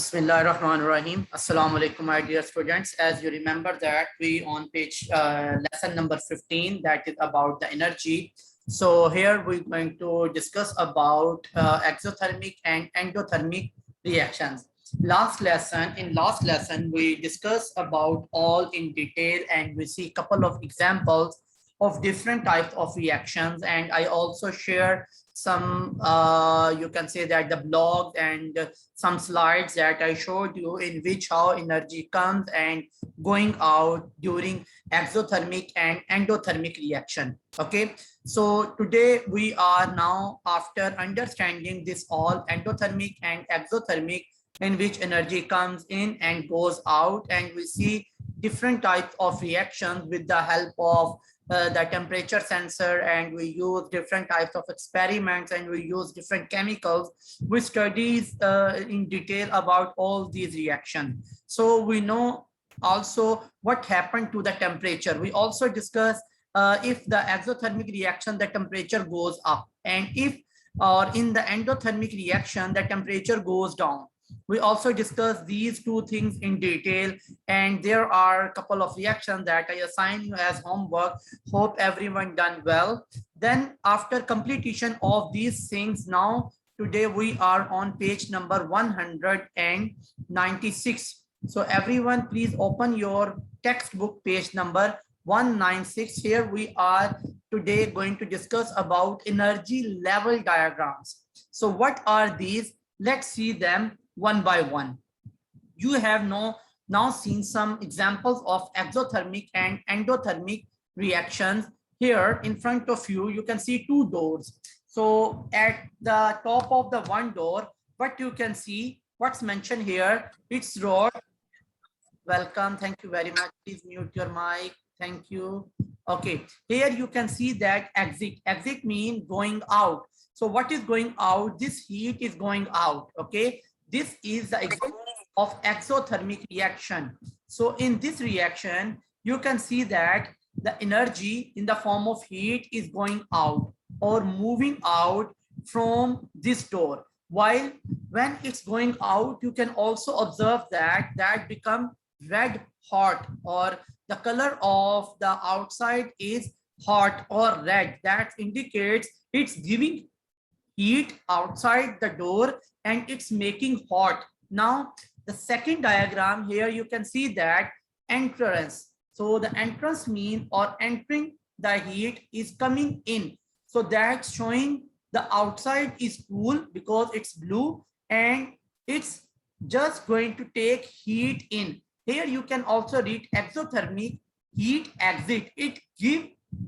Bismillahirrahmanirrahim. Assalamu alaikum, my dear students. As you remember that we on page lesson number 15, that is about the energy. So here we're going to discuss about exothermic and endothermic reactions. In last lesson, we discussed about all in detail and we see a couple of examples of different types of reactions. And I also share some, you can say that the blog and some slides that I showed you in which how energy comes and going out during exothermic and endothermic reaction. Okay, so today we are now, after understanding this all endothermic and exothermic, in which energy comes in and goes out, and we see different types of reactions with the help of the temperature sensor, and we use different types of experiments, and we use different chemicals. We studies in detail about all these reactions. So we know also what happened to the temperature. We also discuss if the exothermic reaction, the temperature goes up, and if or in the endothermic reaction, the temperature goes down. We also discuss these two things in detail, and there are a couple of reactions that I assign you as homework. Hope everyone done well. Then after completion of these things, now today we are on page number 196. So everyone please open your textbook page number 196. Here we are today going to discuss about energy level diagrams. So what are these? Let's see them one by one. You have now seen some examples of exothermic and endothermic reactions. Here in front of you, you can see two doors. So at the top of the one door, what you can see, what's mentioned here, it's rod. Welcome, thank you very much. Please mute your mic. Thank you. Okay, here you can see that exit. Exit means going out. So what is going out? This heat is going out. Okay, this is the example of exothermic reaction. So in this reaction, you can see that the energy in the form of heat is going out or moving out from this door. While when it's going out, you can also observe that become red hot, or the color of the outside is hot or red. That indicates it's giving heat outside the door and it's making hot. Now the second diagram here, you can see that entrance. So the entrance mean or entering the heat is coming in. So that's showing the outside is cool because it's blue and it's just going to take heat in. Here you can also read exothermic, heat exit. It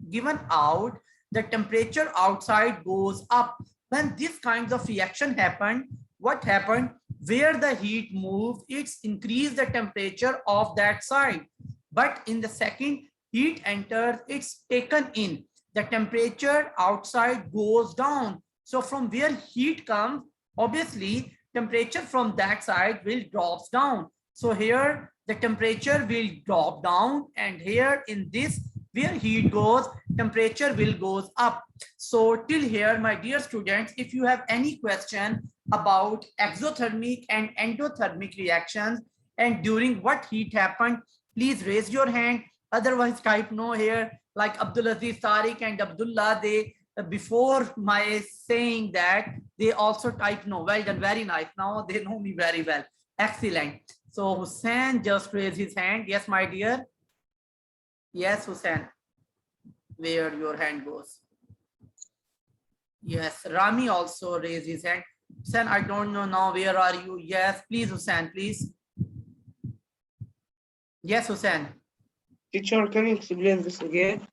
given out, the temperature outside goes up. When this kinds of reaction happened, what happened? Where the heat moved, it's increased the temperature of that side. But in the second, heat enters, it's taken in. The temperature outside goes down. So from where heat comes, obviously temperature from that side will drop down. So here the temperature will drop down, and here in this, where heat goes, temperature will goes up. So till here, my dear students, if you have any question about exothermic and endothermic reactions and during what heat happened, please raise your hand. Otherwise type no here, like Abdulaziz, Tariq and Abdullah, they before my saying that they also type no. Well done, very nice. Now they know me very well. Excellent. So Hussein just raised his hand. Yes, my dear. Yes, Hussein, where your hand goes. Yes, Rami also raised his hand. Hussein, I don't know now, where are you? Yes, please, Hussein, please. Yes, Hussein. Teacher, can you explain this again?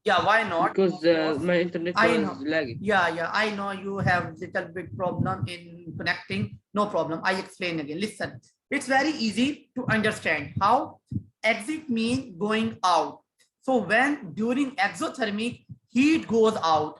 Yeah, why not? Because my internet was lagging. Yeah, I know you have little bit problem in connecting. No problem. I explain again. Listen, it's very easy to understand. How? Exit means going out. So when during exothermic, heat goes out,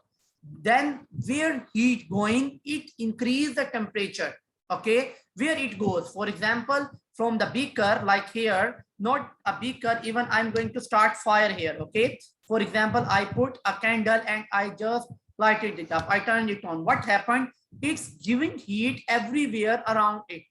then where heat going, it increase the temperature. Okay, where it goes, for example, from the beaker, like here, not a beaker, even I'm going to start fire here. Okay, for example, I put a candle and I just lighted it up, I turned it on. What happened? It's giving heat everywhere around it.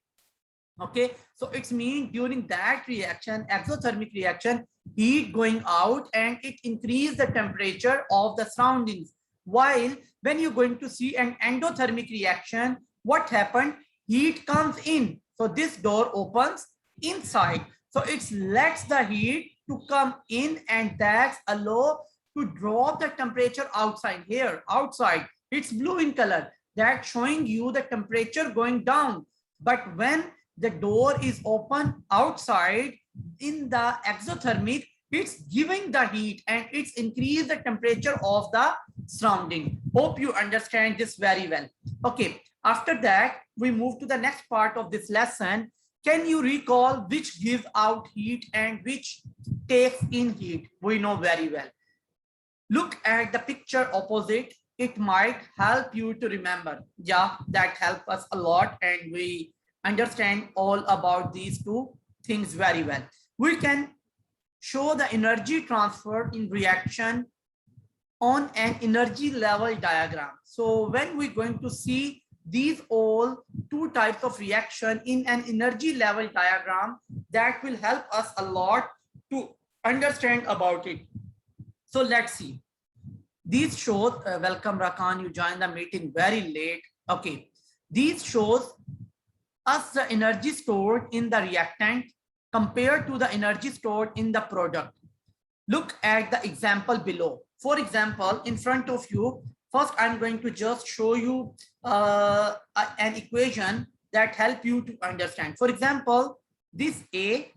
Okay, so it's mean during that reaction, exothermic reaction, heat going out and it increase the temperature of the surroundings. While when you're going to see an endothermic reaction, what happened? Heat comes in. So this door opens inside. So it lets the heat to come in, and that's allow to drop the temperature outside. Here, outside, it's blue in color. That's showing you the temperature going down. But when the door is open outside in the exothermic, it's giving the heat and it's increase the temperature of the surrounding. Hope you understand this very well. Okay, after that we move to the next part of this lesson. Can you recall which gives out heat and which takes in heat? We know very well. Look at the picture opposite. It might help you to remember. Yeah, that helps us a lot, and we understand all about these two things very well. We can show the energy transfer in reaction on an energy level diagram. So when we're going to see these all two types of reaction in an energy level diagram, that will help us a lot to understand about it. So let's see. These shows, welcome Rakan, you joined the meeting very late. Okay, these shows us the energy stored in the reactant compared to the energy stored in the product. Look at the example below. For example, in front of you, first I'm going to just show you an equation that help you to understand. For example, this A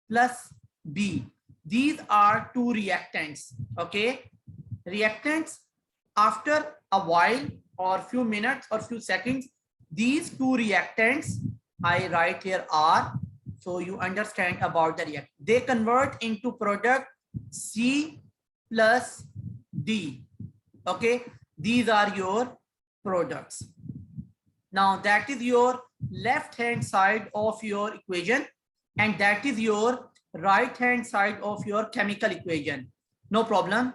plus B, these are two reactants. Okay, reactants, after a while or few minutes or few seconds, these two reactants, I write here R, so you understand about the react. They convert into product C plus D. Okay, these are your products. Now that is your left hand side of your equation, and that is your right hand side of your chemical equation. No problem.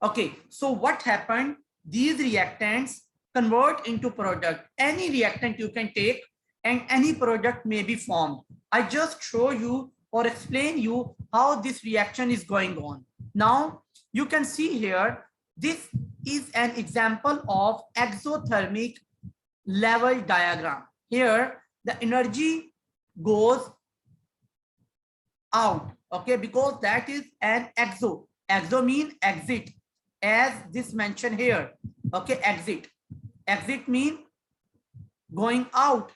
Okay, so what happened? These reactants convert into product. Any reactant you can take and any product may be formed. I just show you or explain you how this reaction is going on. Now you can see here, this is an example of exothermic level diagram. Here the energy goes out, okay, because that is an exo. Exo mean exit, as this mentioned here. Okay, exit. Exit mean going out.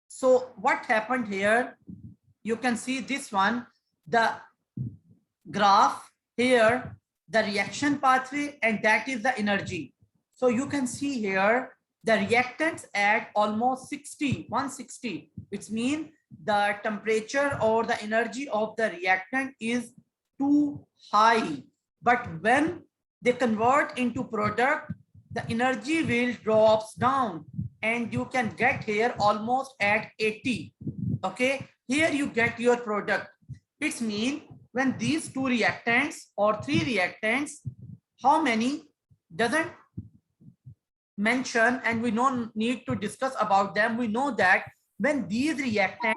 So what happened here? You can see this one, the graph here, the reaction pathway, and that is the energy. So you can see here the reactants at almost 160. It means the temperature or the energy of the reactant is too high. But when they convert into product, the energy will drops down, and you can get here almost at 80. Okay, here you get your product. It's mean when these two reactants or three reactants, how many doesn't mention, and we don't need to discuss about them. We know that when these reactants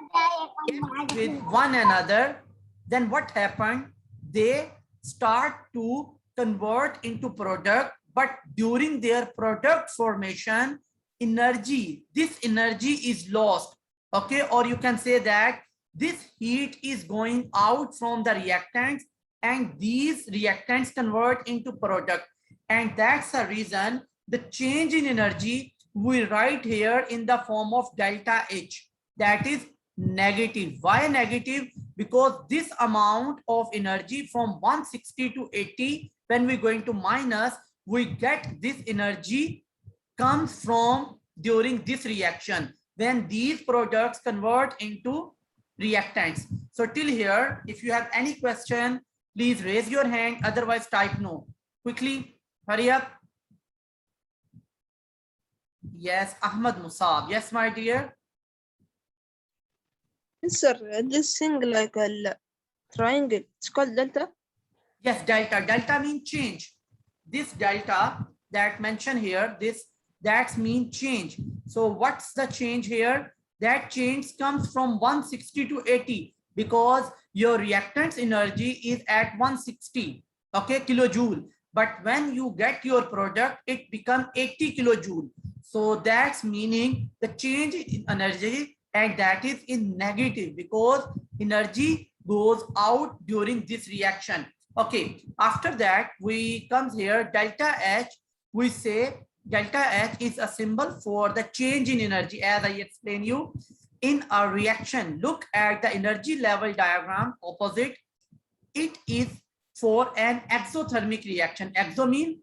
with one another, then what happened? They start to convert into product, but during their product formation, this energy is lost. Okay, or you can say that this heat is going out from the reactants, and these reactants convert into product, and that's the reason the change in energy we write here in the form of delta H, that is negative. Why negative? Because this amount of energy from 160 to 80, when we're going to minus, we get this energy comes from during this reaction when these products convert into reactants. So till here, if you have any question, please raise your hand, otherwise type no. Quickly, hurry up. Yes, Ahmad Musab. Yes, my dear. Sir, this thing like a triangle, it's called delta? Yes, delta. Delta means change. This delta that mentioned here, this That's mean change. So what's the change here? That change comes from 160 to 80 because your reactant's energy is at 160, okay, kilojoule. But when you get your product, it becomes 80 kilojoule. So that's meaning the change in energy, and that is in negative because energy goes out during this reaction. Okay, after that we comes here delta H. We say delta H is a symbol for the change in energy. As I explained you in a reaction, look at the energy level diagram opposite. It is for an exothermic reaction. Exo mean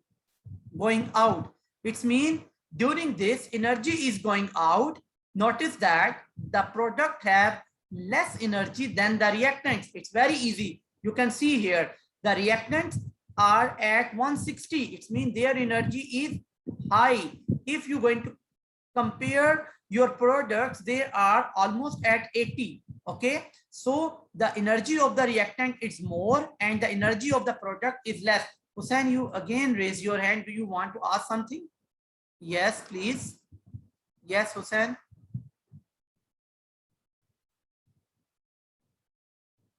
going out. It means during this energy is going out. Notice that the product have less energy than the reactants. It's very easy. You can see here the reactants are at 160. It means their energy is high. If you're going to compare your products, they are almost at 80. Okay, so the energy of the reactant is more and the energy of the product is less. Hussain, you again raise your hand. Do you want to ask something? Yes, please. Yes, Hussain.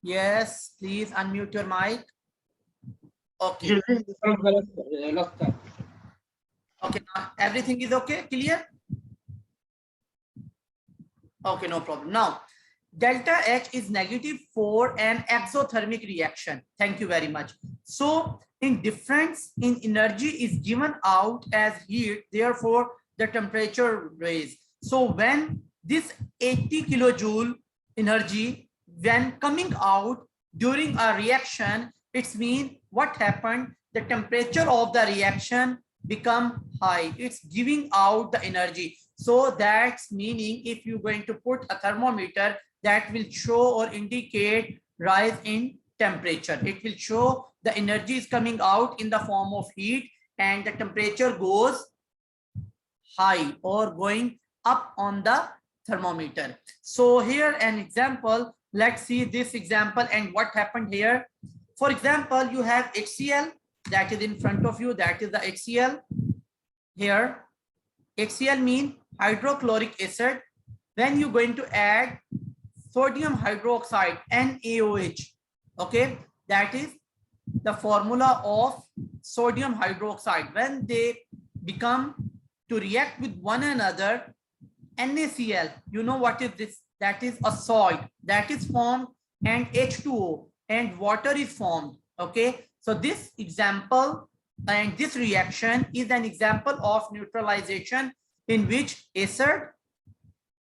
Yes, please unmute your mic. Okay. Okay, now everything is okay, clear? Okay, no problem. Now, delta H is negative for an exothermic reaction. Thank you very much. So, in difference in energy is given out as heat, therefore the temperature raise. So, when this 80 kilojoule energy, when coming out during a reaction, it means what happened? The temperature of the reaction become high. It's giving out the energy. So that's meaning if you're going to put a thermometer, that will show or indicate rise in temperature. It will show the energy is coming out in the form of heat and the temperature goes high or going up on the thermometer. So here an example, let's see this example and what happened here. For example, you have HCl that is in front of you, that is the HCl. Here, HCl means hydrochloric acid. When you're going to add sodium hydroxide, NaOH, okay, that is the formula of sodium hydroxide. When they become to react with one another, NaCl, you know what is this? That is a salt that is formed and H2O and water is formed, okay. So this example and this reaction is an example of neutralization in which acid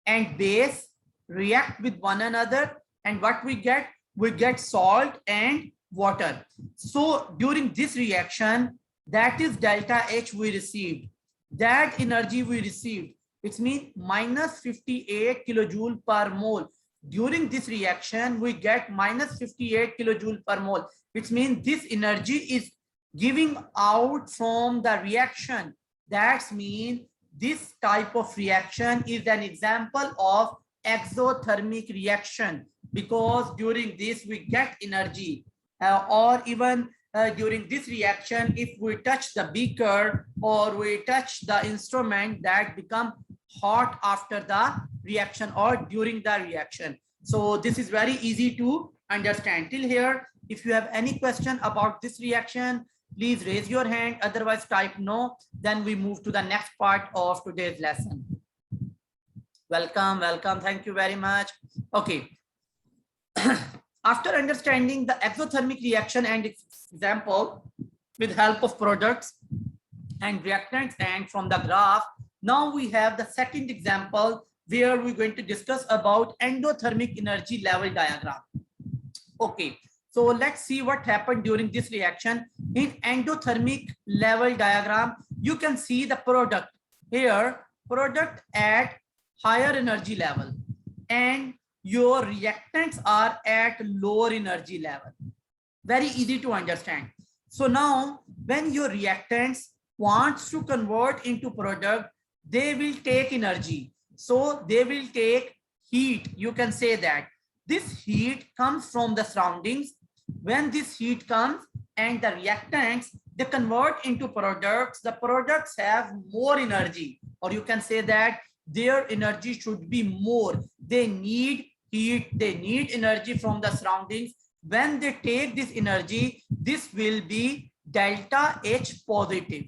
and base react with one another, and what we get salt and water. So during this reaction, that is delta H we received, that energy we received, it means minus 58 kilojoule per mole. During this reaction, we get minus 58 kilojoule per mole, which means this energy is giving out from the reaction. That means this type of reaction is an example of exothermic reaction because during this we get energy or even during this reaction, if we touch the beaker or we touch the instrument, that become hot after the reaction or during the reaction. So this is very easy to understand till here. If you have any question about this reaction, please raise your hand, otherwise type no, then we move to the next part of today's lesson. Welcome, welcome, thank you very much. Okay. After understanding the exothermic reaction and its example with help of products and reactants and from the graph, now we have the second example where we're going to discuss about endothermic energy level diagram. Okay, so let's see what happened during this reaction. In endothermic level diagram, you can see the product here, product at higher energy level, and your reactants are at lower energy level. Very easy to understand. So now when your reactants wants to convert into product, they will take energy. So they will take heat. You can say that this heat comes from the surroundings. When this heat comes, and the reactants, they convert into products. The products have more energy, or you can say that their energy should be more. They need heat, they need energy from the surroundings. When they take this energy, this will be delta H positive.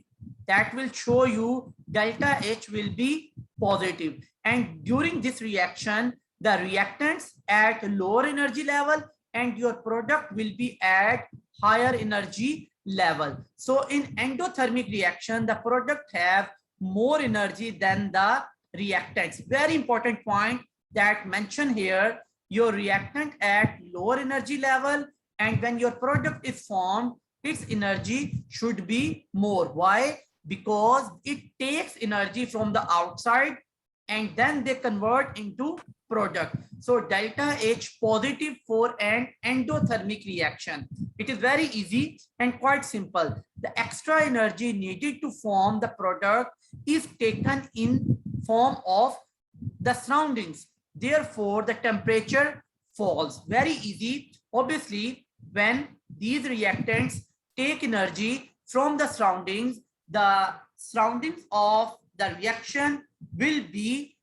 That will show you delta H will be positive. And during this reaction, the reactants at lower energy level and your product will be at higher energy level. So in endothermic reaction, the product have more energy than the reactants. Very important point that mentioned here, your reactant at lower energy level, and when your product is formed, its energy should be more. Why? Because it takes energy from the outside and then they convert into product. So delta H positive for an endothermic reaction. It is very easy and quite simple. The extra energy needed to form the product is taken in form of the surroundings. Therefore, the temperature falls. Very easy. Obviously, when these reactants take energy from the surroundings of the reaction will be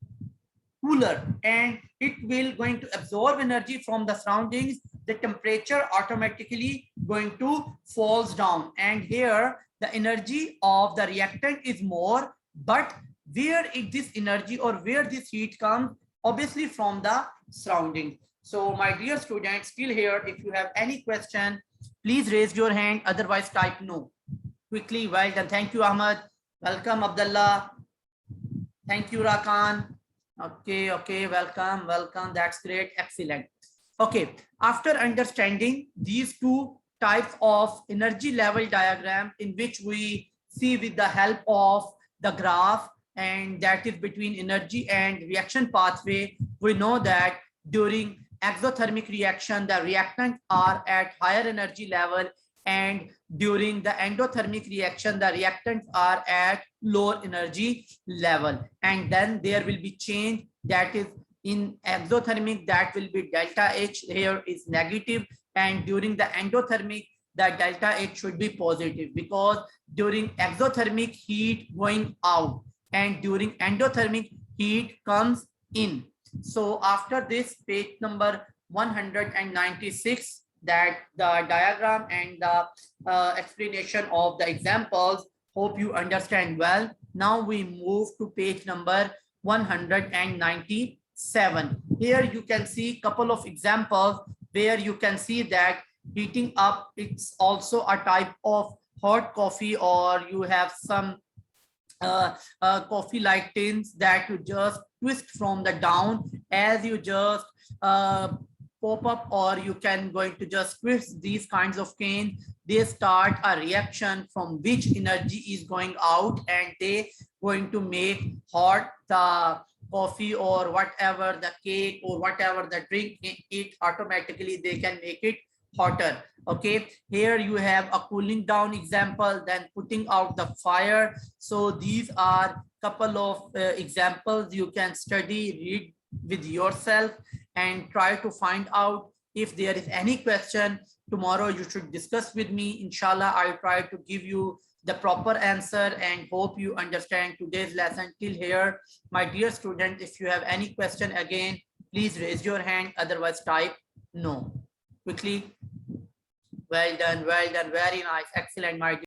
cooler and it will going to absorb energy from the surroundings. The temperature automatically going to falls down, and here the energy of the reactant is more, but where this energy or where this heat comes, obviously from the surroundings. So my dear students, still here, if you have any question, please raise your hand, otherwise type no. Quickly, well done. Thank you, Ahmad. Welcome, Abdullah. Thank you, Rakan. Okay, welcome. That's great, excellent. Okay, after understanding these two types of energy level diagram in which we see with the help of the graph, and that is between energy and reaction pathway, we know that during exothermic reaction, the reactants are at higher energy level, and during the endothermic reaction, the reactants are at lower energy level. And then there will be change, that is in exothermic, that will be delta H here is negative, and during the endothermic, the delta H should be positive, because during exothermic heat going out and during endothermic heat comes in. So after this, page number 196, that the diagram and the explanation of the examples, hope you understand well. Now we move to page number 197. Here you can see a couple of examples where you can see that heating up, it's also a type of hot coffee, or you have some coffee like tins that you just twist from the down as you just pop up, or you can going to just twist these kinds of cane. They start a reaction from which energy is going out, and they going to make hot the coffee or whatever the cake or whatever the drink, it automatically they can make it hotter. Okay, here you have a cooling down example, then putting out the fire. So these are couple of examples you can study, read with yourself, and try to find out. If there is any question tomorrow, you should discuss with me. Inshallah, I'll try to give you the proper answer, and hope you understand today's lesson till here. My dear student, if you have any question again, please raise your hand, otherwise type no. Quickly. Well done, very nice, excellent, my dear.